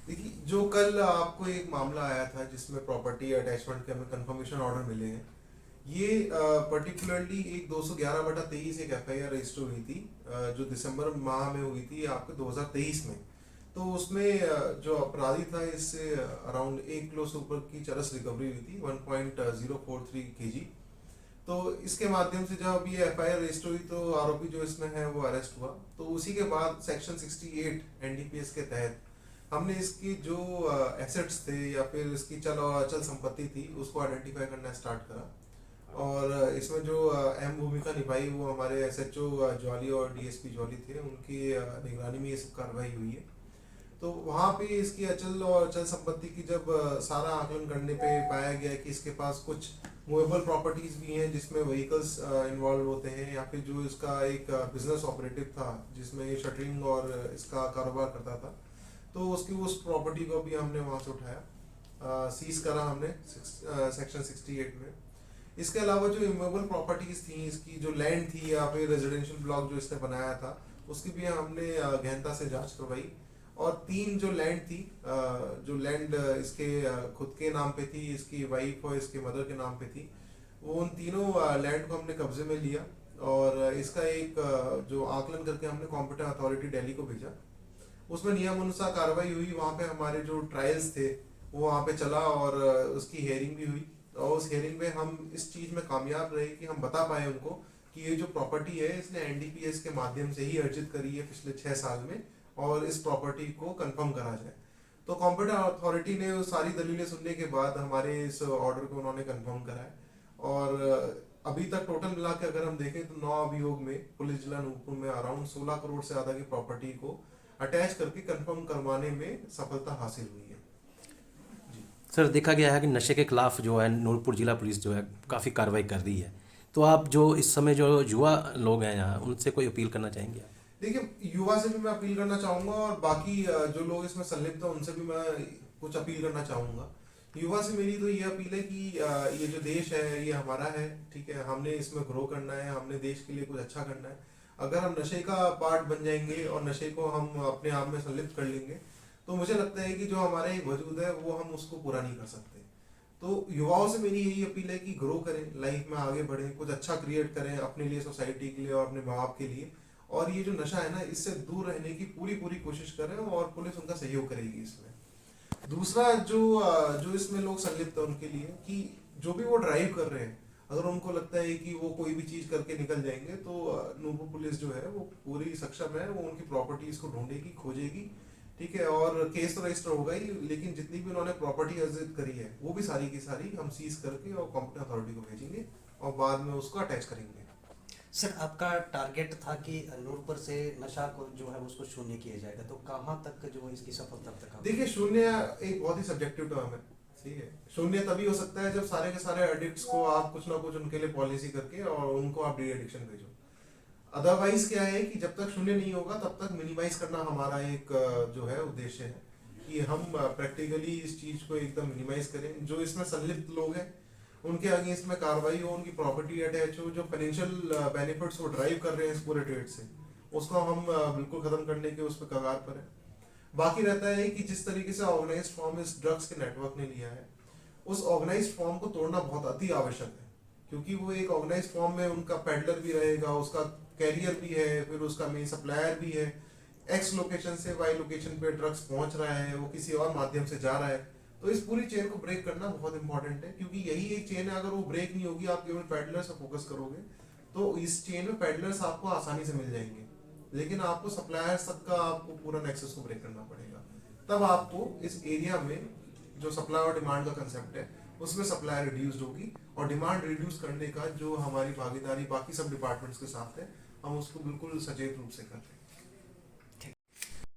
देखिए, जो कल आपको एक मामला आया था जिसमें प्रॉपर्टी अटैचमेंट के हमें कंफर्मेशन ऑर्डर मिले हैं, ये पर्टिकुलरली एक 211/23 एक एफआईआर रजिस्टर हुई थी, जो दिसंबर माह में हुई थी आपके 2023 में। तो उसमें जो अपराधी था, इससे अराउंड 1 किलो से ऊपर की चरस रिकवरी हुई थी, 1.043 kg। तो इसके माध्यम से जब ये एफआईआर रजिस्टर हुई तो आरोपी जो इसमें है वो अरेस्ट हुआ। तो उसी के बाद सेक्शन 68 एनडीपीएस के तहत हमने इसकी जो एसेट्स थे या फिर इसकी चल और अचल संपत्ति थी उसको आइडेंटिफाई करना स्टार्ट करा। और इसमें जो अहम भूमिका निभाई वो हमारे एसएचओ ज्वाली और डीएसपी ज्वाली थे, उनकी निगरानी में ये सब कार्रवाई हुई है। तो वहाँ पे इसकी अचल और अचल संपत्ति की जब सारा आकलन करने पे पाया गया कि इसके पास कुछ मूवेबल प्रॉपर्टीज भी हैं जिसमें व्हीकल्स इन्वॉल्व होते हैं, या फिर जो इसका एक बिजनेस ऑपरेटिव था जिसमें ये शटरिंग और इसका कारोबार करता था, तो उसकी उस प्रॉपर्टी को भी हमने वहाँ से उठाया, सीज करा हमने सेक्शन 68 में। इसके अलावा जो इमूवेबल प्रॉपर्टीज थी, इसकी जो लैंड थी या फिर रेजिडेंशियल ब्लॉक जो इसने बनाया था, उसकी भी हमने गहनता से जांच करवाई। और 3 जो लैंड थी, जो लैंड इसके खुद के नाम पे थी, इसकी वाइफ और इसके मदर के नाम पे थी, वो उन तीनों लैंड को हमने कब्जे में लिया। और इसका एक जो आकलन करके हमने कॉम्पिटेंट अथॉरिटी दिल्ली को भेजा। उसमें नियम अनुसार कार्रवाई हुई। वहाँ पे हमारे जो ट्रायल्स थे वो वहाँ पे चला और उसकी हेयरिंग भी हुई। और उस हेयरिंग में हम इस चीज में कामयाब रहे कि हम बता पाए उनको कि ये जो प्रॉपर्टी है इसने एनडीपीएस के माध्यम से ही अर्जित करी है पिछले 6 साल में, और इस प्रॉपर्टी को कंफर्म करा जाए। तो कॉम्पिटेंट अथॉरिटी ने वो सारी दलीलें सुनने के बाद हमारे इस ऑर्डर को उन्होंने कंफर्म कराया। और अभी तक टोटल मिला के अगर हम देखें तो 9 अभियोग में पुलिस जिला नूरपुर में अराउंड 16 करोड़ से ज्यादा की प्रॉपर्टी को अटैच करके कंफर्म करवाने में सफलता हासिल हुई है। जी। सर, देखा गया है कि नशे के खिलाफ जो है नूरपुर जिला पुलिस जो है काफ़ी कार्रवाई कर रही है। तो आप जो इस समय जो युवा लोग हैं यहाँ, उनसे कोई अपील करना चाहेंगे आप? देखिए, युवा से भी मैं अपील करना चाहूंगा और बाकी जो लोग इसमें संलिप्त हैं उनसे भी मैं कुछ अपील करना चाहूंगा। युवा से मेरी तो ये अपील है कि ये जो देश है ये हमारा है, ठीक है, हमने इसमें ग्रो करना है, हमने देश के लिए कुछ अच्छा करना है। अगर हम नशे का पार्ट बन जाएंगे और नशे को हम अपने आप में संलिप्त कर लेंगे, तो मुझे लगता है कि जो हमारा एक वजूद है वो हम उसको पूरा नहीं कर सकते। तो युवाओं से मेरी यही अपील है कि ग्रो करें, लाइफ में आगे बढ़ें, कुछ अच्छा क्रिएट करें अपने लिए, सोसाइटी के लिए और अपने माँ बाप के लिए। और ये जो नशा है ना, इससे दूर रहने की पूरी पूरी कोशिश करें और पुलिस उनका सहयोग करेगी इसमें। दूसरा जो जो इसमें लोग संलिप्त है उनके लिए कि जो भी वो ड्राइव कर रहे हैं, अगर उनको लगता है कि वो कोई भी चीज करके निकल जाएंगे, तो नूपुर पुलिस जो है वो पूरी सक्षम है, वो उनकी प्रॉपर्टीज को ढूंढेगी, खोजेगी, ठीक है। और केस तो रजिस्टर होगा ही, लेकिन जितनी भी उन्होंने प्रॉपर्टी अर्जित करी है वो भी सारी की सारी हम सीज करके और कॉम्पिटेंट अथॉरिटी को भेजेंगे और बाद में उसको अटैच करेंगे। सर, आपका टारगेट था कि नूरपुर से नशा को जो है उसको शून्य किया जाएगा, तो कहाँ तक जो है इसकी सफलता तक आप? देखिए, शून्य एक बहुत ही सब्जेक्टिव टर्म है, ठीक है। शून्य तभी हो सकता है जब सारे के सारे एडिक्ट्स को आप कुछ ना कुछ उनके लिए पॉलिसी करके और उनको आप डी एडिक्शन भेजो। अदरवाइज क्या है कि जब तक शून्य नहीं होगा तब तक मिनिमाइज करना हमारा एक जो है उद्देश्य है कि हम प्रैक्टिकली इस चीज को एकदम मिनिमाइज करें। जो इसमें संलिप्त लोग हैं उनके अगेंस्ट में कार्रवाई हो, उनकी प्रॉपर्टी अटैच हो, जो फाइनेंशियल बेनिफिट्स वो ड्राइव कर रहे हैं इस पूरे ट्रेड से, उसको हम बिल्कुल खत्म करने के उस पर कगार पर है। बाकी रहता है कि जिस तरीके से ऑर्गेनाइज्ड फॉर्म इस ड्रग्स के नेटवर्क ने लिया है, उस ऑर्गेनाइज्ड फॉर्म को तोड़ना बहुत अति आवश्यक है। क्योंकि वो एक ऑर्गेनाइज्ड फॉर्म में उनका पेडलर भी रहेगा, उसका कैरियर भी है, फिर उसका मेन सप्लायर भी है। एक्स लोकेशन से वाई लोकेशन पे ड्रग्स पहुंच रहा है, वो किसी और माध्यम से जा रहा है। तो इस पूरी चेन को ब्रेक करना बहुत इंपॉर्टेंट है, क्योंकि यही एक चेन है। अगर वो ब्रेक नहीं होगी, आप केवल पेडलर्स पर फोकस करोगे, तो इस चेन में पेडलर्स आपको आसानी से मिल जाएंगे, लेकिन आपको सप्लायर्स तक का आपको पूरा नेक्सस को ब्रेक करना पड़ेगा। तब आपको इस एरिया में जो सप्लाई और डिमांड का कंसेप्ट है उसमें सप्लाई रिड्यूस्ड होगी, और डिमांड रिड्यूस करने का जो हमारी भागीदारी बाकी सब डिपार्टमेंट्स के साथ है, हम उसको बिल्कुल सचेत रूप से कर रहे हैं।